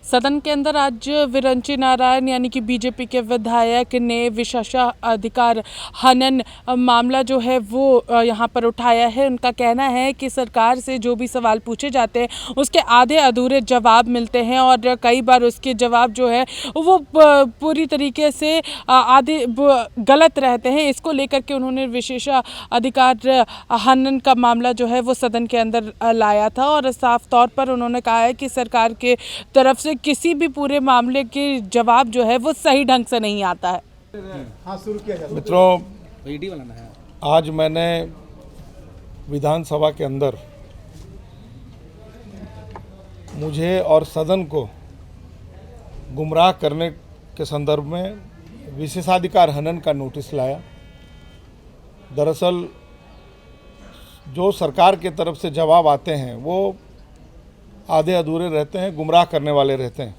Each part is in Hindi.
सदन के अंदर आज विरंची नारायण यानी कि बीजेपी के विधायक ने विशेषाधिकार हनन मामला जो है वो यहाँ पर उठाया है। उनका कहना है कि सरकार से जो भी सवाल पूछे जाते हैं उसके आधे अधूरे जवाब मिलते हैं और कई बार उसके जवाब जो है वो पूरी तरीके से आधे गलत रहते हैं। इसको लेकर के उन्होंने विशेषाधिकार हनन का मामला जो है वो सदन के अंदर लाया था और साफ तौर पर उन्होंने कहा है कि सरकार के तरफ से किसी भी पूरे मामले के जवाब जो है वो सही ढंग से नहीं आता है। मित्रों, आज मैंने विधानसभा के अंदर मुझे और सदन को गुमराह करने के संदर्भ में विशेषाधिकार हनन का नोटिस लाया। दरअसल जो सरकार की तरफ से जवाब आते हैं वो आधे अधूरे रहते हैं, गुमराह करने वाले रहते हैं।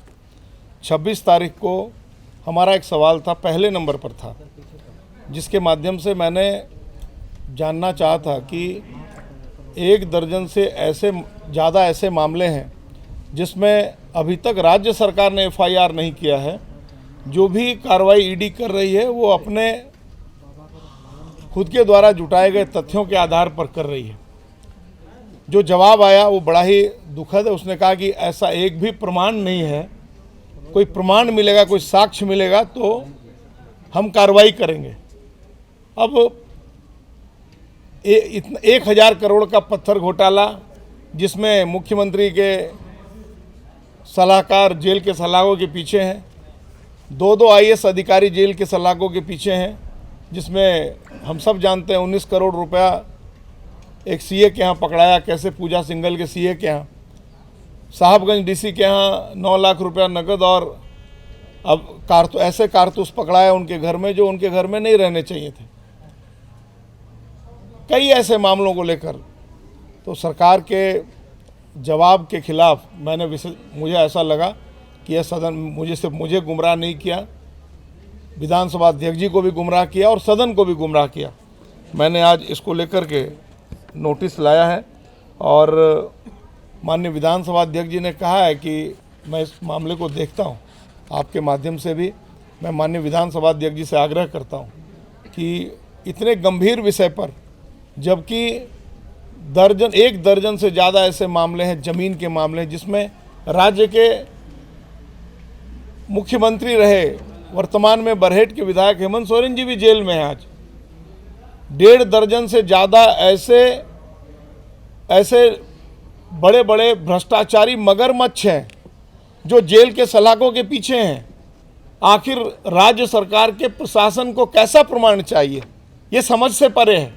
26 तारीख को हमारा एक सवाल था, पहले नंबर पर था, जिसके माध्यम से मैंने जानना चाहा था कि 1 दर्जन से ज़्यादा ऐसे मामले हैं जिसमें अभी तक राज्य सरकार ने FIR नहीं किया है। जो भी कार्रवाई ED कर रही है वो अपने खुद के द्वारा जुटाए गए तथ्यों के आधार पर कर रही है। जो जवाब आया वो बड़ा ही दुखद है। उसने कहा कि ऐसा एक भी प्रमाण नहीं है, कोई प्रमाण मिलेगा, कोई साक्ष्य मिलेगा तो हम कार्रवाई करेंगे। अब 1000 करोड़ का पत्थर घोटाला, जिसमें मुख्यमंत्री के सलाहकार जेल के सलाखों के पीछे हैं, 2 IAS अधिकारी जेल के सलाखों के पीछे हैं, जिसमें हम सब जानते हैं 19 करोड़ रुपया एक CA के यहाँ पकड़ाया, कैसे पूजा सिंघल के CA के यहाँ, साहबगंज DC के यहाँ 9 लाख रुपया नकद और अब ऐसे कारतूस पकड़ाया उनके घर में जो उनके घर में नहीं रहने चाहिए थे। कई ऐसे मामलों को लेकर तो सरकार के जवाब के खिलाफ मुझे ऐसा लगा कि यह सदन मुझे गुमराह नहीं किया, विधानसभा अध्यक्ष जी को भी गुमराह किया और सदन को भी गुमराह किया। मैंने आज इसको लेकर के नोटिस लाया है और माननीय विधानसभा अध्यक्ष जी ने कहा है कि मैं इस मामले को देखता हूं। आपके माध्यम से भी मैं माननीय विधानसभा अध्यक्ष जी से आग्रह करता हूं कि इतने गंभीर विषय पर, जबकि 1 दर्जन से ज़्यादा ऐसे मामले हैं, ज़मीन के मामले हैं, जिसमें राज्य के मुख्यमंत्री रहे, वर्तमान में बरहेट के विधायक हेमंत सोरेन जी भी जेल में हैं। आज 1.5 दर्जन से ज़्यादा ऐसे बड़े बड़े भ्रष्टाचारी मगरमच्छ हैं जो जेल के सलाखों के पीछे हैं। आखिर राज्य सरकार के प्रशासन को कैसा प्रमाण चाहिए, ये समझ से परे है।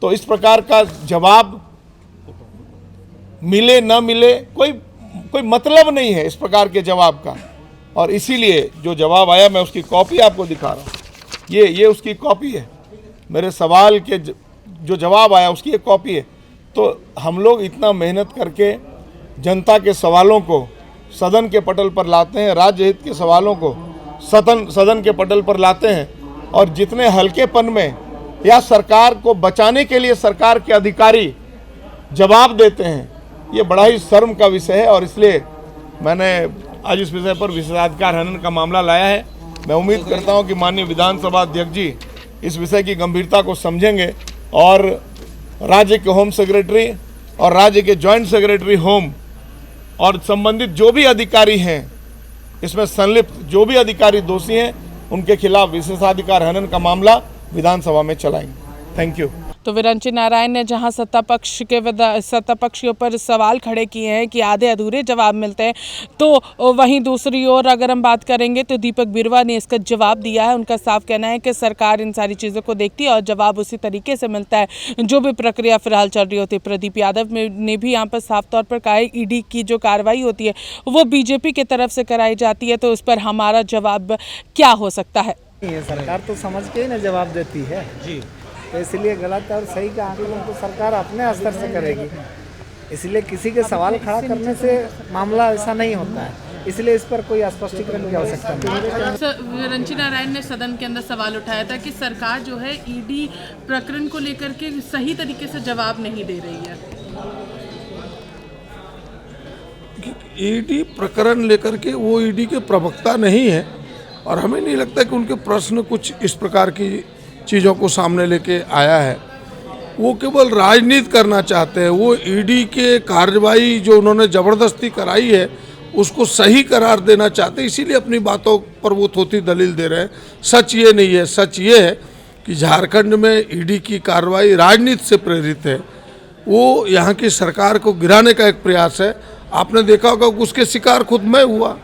तो इस प्रकार का जवाब मिले न मिले कोई मतलब नहीं है इस प्रकार के जवाब का। और इसीलिए जो जवाब आया, मैं उसकी कॉपी आपको दिखा रहा हूँ। ये उसकी कॉपी है, मेरे सवाल के जो जवाब आया उसकी एक कॉपी है। तो हम लोग इतना मेहनत करके जनता के सवालों को सदन के पटल पर लाते हैं, राज्य हित के सवालों को सदन के पटल पर लाते हैं, और जितने हल्केपन में या सरकार को बचाने के लिए सरकार के अधिकारी जवाब देते हैं, ये बड़ा ही शर्म का विषय है। और इसलिए मैंने आज इस विषय पर विशेषाधिकार हनन का मामला लाया है। मैं उम्मीद करता हूं कि माननीय विधानसभा अध्यक्ष जी इस विषय की गंभीरता को समझेंगे और राज्य के होम सेक्रेटरी और राज्य के जॉइंट सेक्रेटरी होम और संबंधित जो भी अधिकारी हैं, इसमें संलिप्त जो भी अधिकारी दोषी हैं, उनके खिलाफ विशेषाधिकार हनन का मामला विधानसभा में चलाएंगे। Thank you. तो विरंची नारायण ने जहां सत्ता पक्ष के ऊपर सवाल खड़े किए हैं कि आधे अधूरे जवाब मिलते हैं, तो वहीं दूसरी ओर अगर हम बात करेंगे तो दीपक बिरुवा ने इसका जवाब दिया है। उनका साफ कहना है कि सरकार इन सारी चीज़ों को देखती है और जवाब उसी तरीके से मिलता है जो भी प्रक्रिया फिलहाल चल रही होती है। प्रदीप यादव ने भी यहाँ पर साफ तौर पर कहा है ED की जो कार्रवाई होती है वो BJP की तरफ से कराई जाती है, तो उस पर हमारा जवाब क्या हो सकता है। सरकार तो समझ के ही ना जवाब देती है जी, तो इसलिए गलत और सही का आकलन तो सरकार अपने स्तर से करेगी। इसलिए किसी के सवाल खड़ा करने से मामला ऐसा नहीं होता है, इसलिए इस पर कोई स्पष्टीकरण की आवश्यकता नहीं। विरंची नारायण ने सदन के अंदर सवाल उठाया था कि सरकार जो है ED प्रकरण को लेकर के सही तरीके से जवाब नहीं दे रही है। ईडी प्रकरण लेकर के वो ईडी के प्रवक्ता नहीं है और हमें नहीं लगता कि उनके प्रश्न कुछ इस प्रकार की चीज़ों को सामने लेके आया है। वो केवल राजनीति करना चाहते हैं। वो ईडी के कार्रवाई जो उन्होंने ज़बरदस्ती कराई है उसको सही करार देना चाहते हैं, इसीलिए अपनी बातों पर वो थोथी दलील दे रहे हैं। सच ये नहीं है। सच ये है कि झारखंड में ईडी की कार्रवाई राजनीति से प्रेरित है। वो यहाँ की सरकार को गिराने का एक प्रयास है। आपने देखा होगा उसके शिकार खुद मैं हुआ।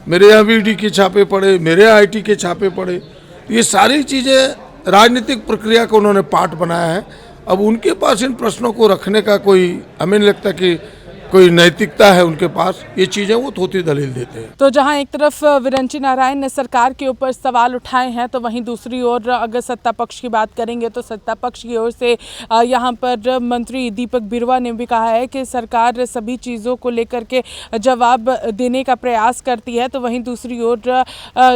मेरे यहाँ भी ईडी के छापे पड़े, मेरे यहाँ आईटी के छापे पड़े। ये सारी चीज़ें राजनीतिक प्रक्रिया को उन्होंने पार्ट बनाया है। अब उनके पास इन प्रश्नों को रखने का कोई, हमें नहीं लगता कि कोई नैतिकता है उनके पास। ये चीज़ें वो थोथी दलील देते हैं। तो जहां एक तरफ विरंची नारायण ने सरकार के ऊपर सवाल उठाए हैं, तो वहीं दूसरी ओर अगर सत्ता पक्ष की बात करेंगे तो सत्ता पक्ष की ओर से यहां पर मंत्री दीपक बिरुवा ने भी कहा है कि सरकार सभी चीज़ों को लेकर के जवाब देने का प्रयास करती है। तो वहीं दूसरी ओर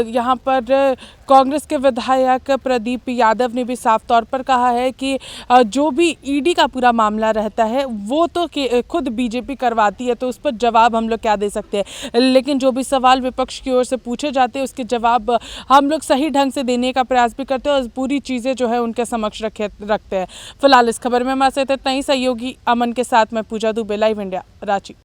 यहां पर कांग्रेस के विधायक प्रदीप यादव ने भी साफ तौर पर कहा है कि जो भी ईडी का पूरा मामला रहता है वो तो खुद बीजेपी करवाती है, तो उस पर जवाब हम लोग क्या दे सकते हैं। लेकिन जो भी सवाल विपक्ष की ओर से पूछे जाते हैं उसके जवाब हम लोग सही ढंग से देने का प्रयास भी करते हैं और पूरी चीज़ें जो है उनके समक्ष रखते हैं। फिलहाल इस खबर में हमारे साथ इतना ही। सहयोगी अमन के साथ मैं पूजा दुबे, लाइव इंडिया, रांची।